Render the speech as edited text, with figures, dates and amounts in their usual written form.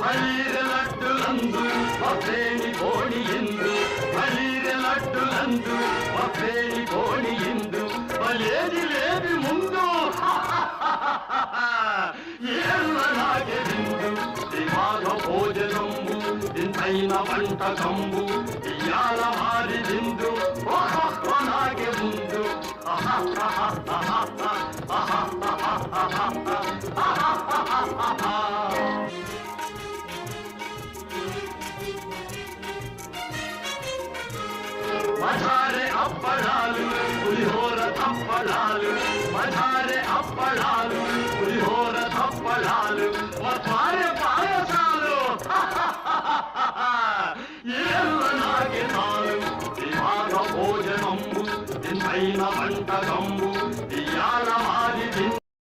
ಹಳ್ಳಿರೆ ಲಡ್ಡುಲಂದು ಮಕ್ಕೇಳಿ ಕೋಣಿಯಿಂದ ಹಳ್ಳಿರೆ ಲಡ್ಡುಲಂದು ಮಕ್ಕೇಳಿ ಕೋಣಿಯಿಂದ ಬಲೇದಿ ಲೇಬಿ ಮುಂದು ఏళ్ళలాగే విందు దివాగ భోజనంబు ఇంతైన వంట కంబు ఇయాల మారి విందు నాగే ముందు మజారే అప్పడాలు